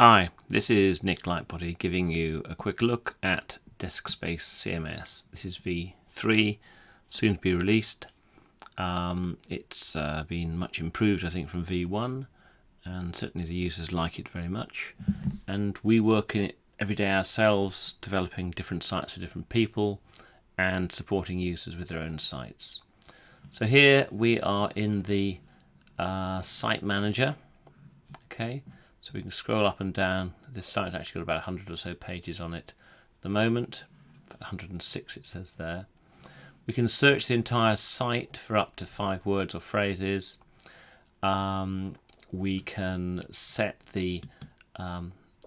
Hi, this is Nick Lightbody giving you a quick look at deskspaceCMS. This is V3, soon to be released. It's been much improved, I think, from V1, and certainly the users like it very much. And we work in it every day ourselves, developing different sites for different people and supporting users with their own sites. So here we are in the site manager. Okay. So we can scroll up and down. This site's actually got about 100 or so pages on it at the moment. 106 it says there. We can search the entire site for up to 5 words or phrases. We can set the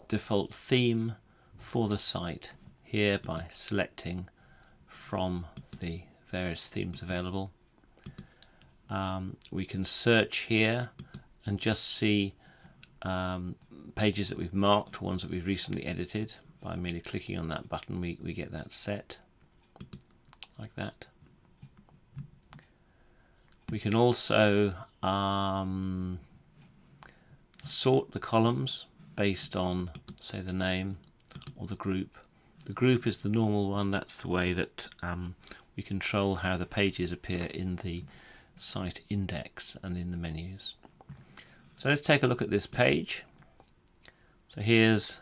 default theme for the site here by selecting from the various themes available. We can search here and just see pages that we've marked, ones that we've recently edited. By merely clicking on that button we get that set like that. We can also sort the columns based on, say, the name or the group. The group is the normal one. That's the way that we control how the pages appear in the site index and in the menus. So let's take a look at this page. So here's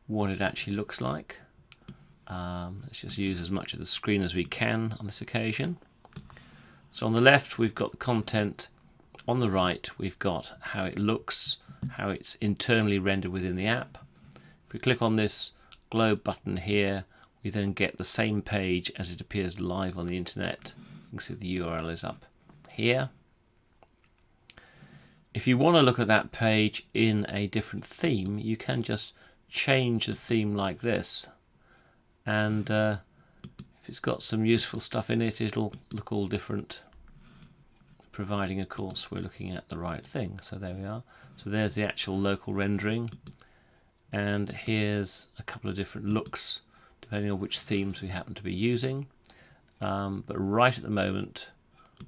what it actually looks like. Let's just use as much of the screen as we can on this occasion. So on the left we've got the content, on the right we've got how it looks, how it's internally rendered within the app. If we click on this globe button here, we then get the same page as it appears live on the internet. You can see the URL is up here. If you want to look at that page in a different theme, you can just change the theme like this, and if it's got some useful stuff in it, it'll look all different, providing of course we're looking at the right thing. So there we are. So there's the actual local rendering, and here's a couple of different looks depending on which themes we happen to be using, but right at the moment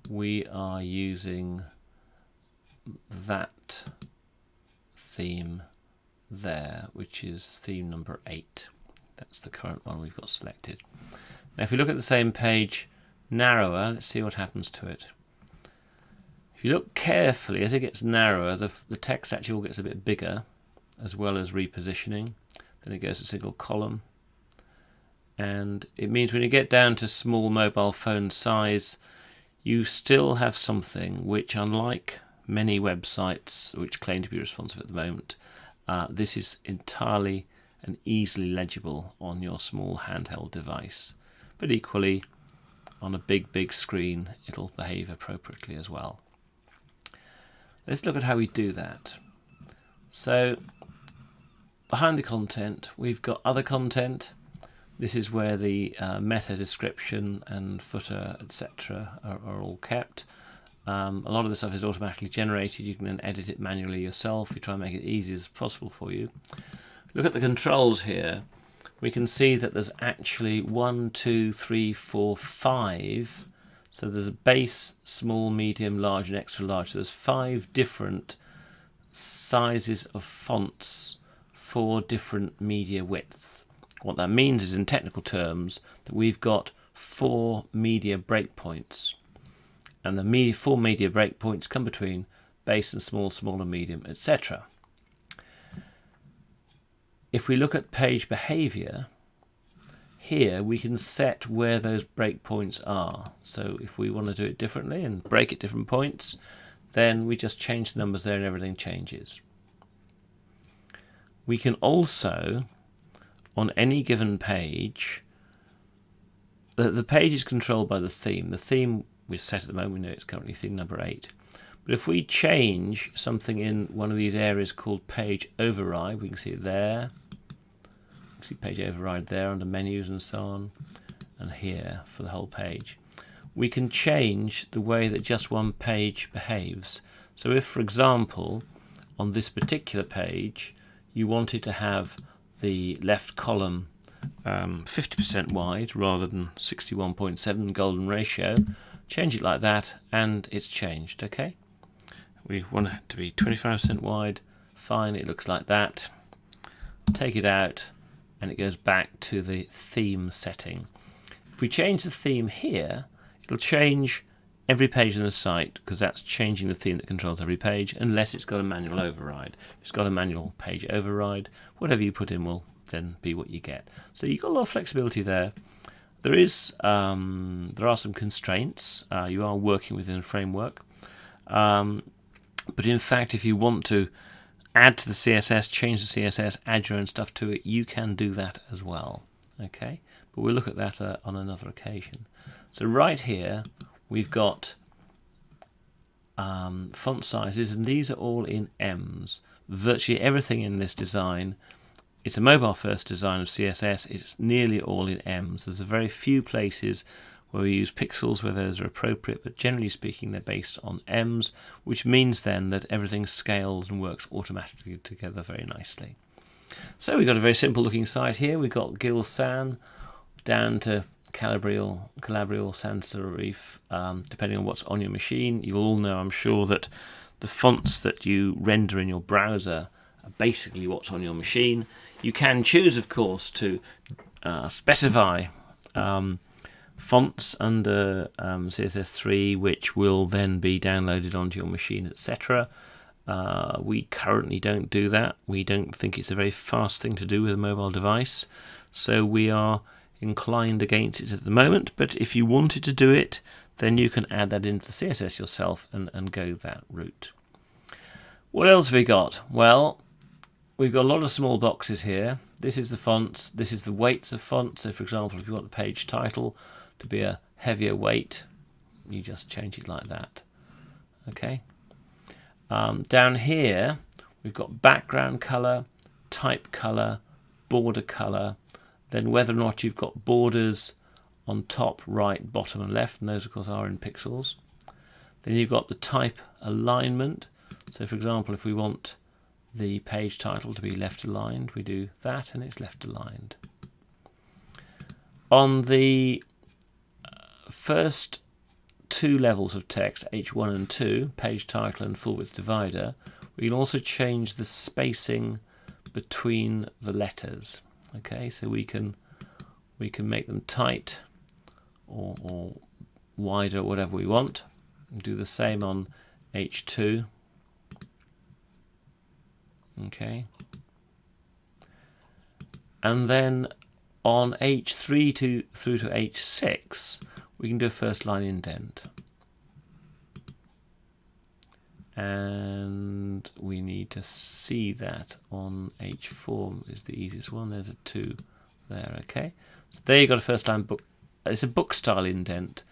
we are using that theme there, which is theme number 8. That's the current one we've got selected. Now if we look at the same page narrower, let's see what happens to it. If you look carefully, as it gets narrower, the text actually all gets a bit bigger, as well as repositioning. Then it goes to single column, and it means when you get down to small mobile phone size, you still have something which, unlike many websites which claim to be responsive at the moment, this is entirely and easily legible on your small handheld device. But equally, on a big screen, it'll behave appropriately as well. Let's look at how we do that. So, behind the content, we've got other content. This is where the meta description and footer, etc. are all kept. A lot of the stuff is automatically generated. You can then edit it manually yourself. You try and make it easy as possible for you. Look at the controls here. We can see that there's actually 1, 2, 3, 4, 5. So there's a base, small, medium, large, and extra large. So there's 5 different sizes of fonts for different media widths. What that means is, in technical terms, that we've got 4 media breakpoints. And the 4 media breakpoints come between base and small, small and medium, etc. If we look at page behavior, here we can set where those breakpoints are. So if we want to do it differently and break at different points, then we just change the numbers there and everything changes. We can also, on any given page, the page is controlled by the theme. The theme we're set at the moment, we know it's currently theme number 8. But if we change something in one of these areas called page override, we can see it there. You can see page override there under menus and so on, and here for the whole page. We can change the way that just one page behaves. So if, for example, on this particular page, you wanted to have the left column 50% wide rather than 61.7 golden ratio, change it like that and it's changed. Okay, we want it to be 25% wide. Fine, it looks like that. take it out, and it goes back to the theme setting. If we change the theme here, it'll change every page on the site, because that's changing the theme that controls every page, unless it's got a manual override. If it's got a manual page override, whatever you put in will then be what you get. So you've got a lot of flexibility there. There are some constraints. You are working within a framework, but in fact, if you want to add to the CSS, change the CSS, add your own stuff to it, you can do that as well. Okay, but we'll look at that on another occasion. So right here, we've got font sizes, and these are all in M's. Virtually everything in this design, it's a mobile-first design of CSS. It's nearly all in M's. There's a very few places where we use pixels where those are appropriate, but generally speaking, they're based on M's, which means then that everything scales and works automatically together very nicely. So we've got a very simple-looking site here. We've got Gil San down to Calabria, Sans Serif, depending on what's on your machine. You all know, I'm sure, that the fonts that you render in your browser are basically what's on your machine. You can choose, of course, to specify fonts under CSS3, which will then be downloaded onto your machine, etc. We currently don't do that. We don't think it's a very fast thing to do with a mobile device, so we are inclined against it at the moment. But if you wanted to do it, then you can add that into the CSS yourself and go that route. What else have we got? Well, we've got a lot of small boxes here. This is the fonts. This is the weights of fonts. So, for example, if you want the page title to be a heavier weight, you just change it like that. Okay. Down here, we've got background color, type color, border color, then whether or not you've got borders on top, right, bottom, and left, and those, of course, are in pixels. Then you've got the type alignment. So, for example, if we want the page title to be left aligned, we do that, and it's left aligned. On the first two levels of text, H1 and 2, page title and full width divider, we can also change the spacing between the letters. Okay, so we can make them tight or wider, whatever we want. Do the same on H2. Okay, and then on H3 through to H6, we can do a first line indent. And we need to see that on H4 is the easiest one. There's a 2 there, okay? So there you've got a first line book. It's a book style indent.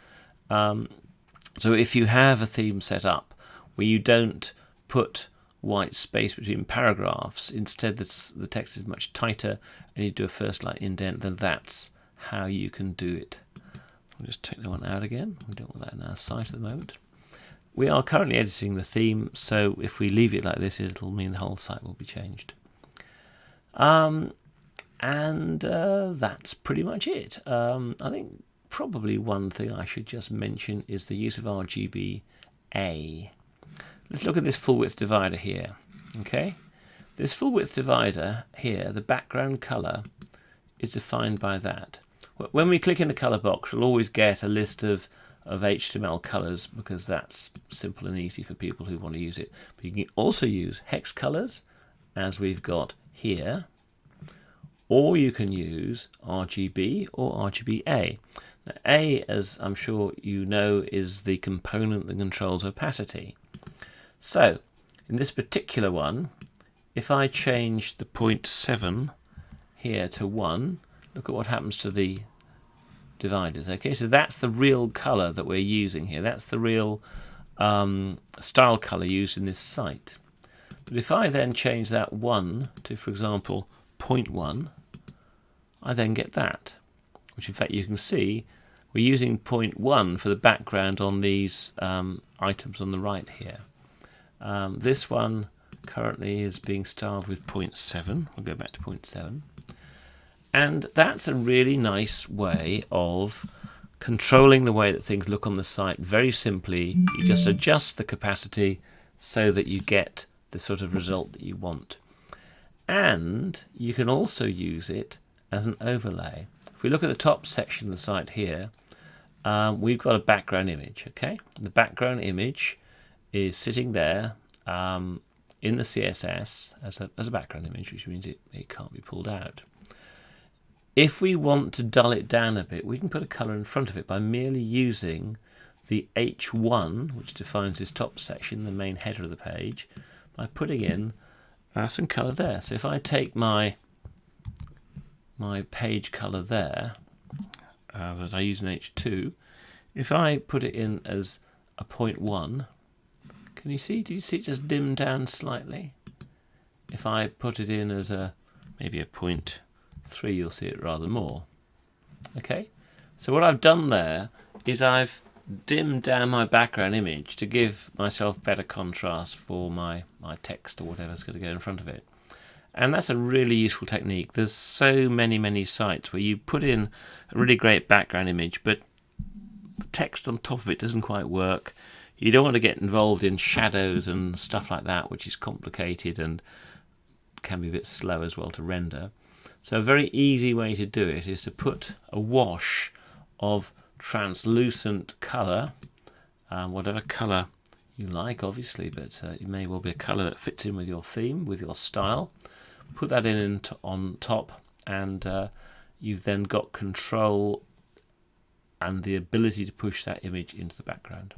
So if you have a theme set up where you don't put white space between paragraphs, instead the text is much tighter and you do a first line indent, then that's how you can do it. I'll just take that one out again. We don't want that in our site at the moment. We are currently editing the theme, so if we leave it like this, it'll mean the whole site will be changed. And that's pretty much it. I think probably one thing I should just mention is the use of RGBA. Let's look at this full width divider here. Okay, this full width divider here, the background color is defined by that. When we click in the color box, we'll always get a list of HTML colors, because that's simple and easy for people who want to use it. But you can also use hex colors, as we've got here, or you can use RGB or RGBA. Now, A, as I'm sure you know, is the component that controls opacity. So, in this particular one, if I change the 0.7 here to 1, look at what happens to the dividers. Okay, so that's the real color that we're using here. That's the real style color used in this site. But if I then change that 1 to, for example, 0.1, I then get that, which in fact you can see we're using 0.1 for the background on these items on the right here. This one currently is being styled with 0.7. We'll go back to 0.7. And that's a really nice way of controlling the way that things look on the site. Very simply, you just adjust the capacity so that you get the sort of result that you want. and you can also use it as an overlay. If we look at the top section of the site here, we've got a background image. Okay, the background image is sitting there in the CSS as a background image, which means it can't be pulled out. If we want to dull it down a bit, we can put a colour in front of it by merely using the H1, which defines this top section, the main header of the page, by putting in some colour there. So if I take my page colour there, that I use in H2, if I put it in as a 0.1, can you see? Did you see it just dim down slightly? If I put it in as maybe a 0.3, you'll see it rather more. Okay, so what I've done there is I've dimmed down my background image to give myself better contrast for my text or whatever's going to go in front of it. And that's a really useful technique. There's so many sites where you put in a really great background image, but the text on top of it doesn't quite work. You don't want to get involved in shadows and stuff like that, which is complicated and can be a bit slow as well to render. So a very easy way to do it is to put a wash of translucent colour, whatever colour you like obviously, but it may well be a colour that fits in with your theme, with your style. Put that in on top, and you've then got control and the ability to push that image into the background.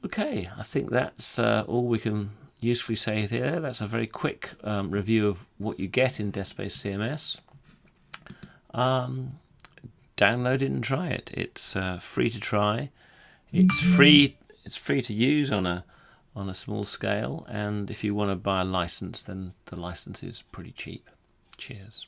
Okay, I think that's all we can usefully say here. That's a very quick review of what you get in DeskSpaceCMS. Download it and try it. It's free to try. It's free to use on a small scale, and if you want to buy a license, then the license is pretty cheap. Cheers.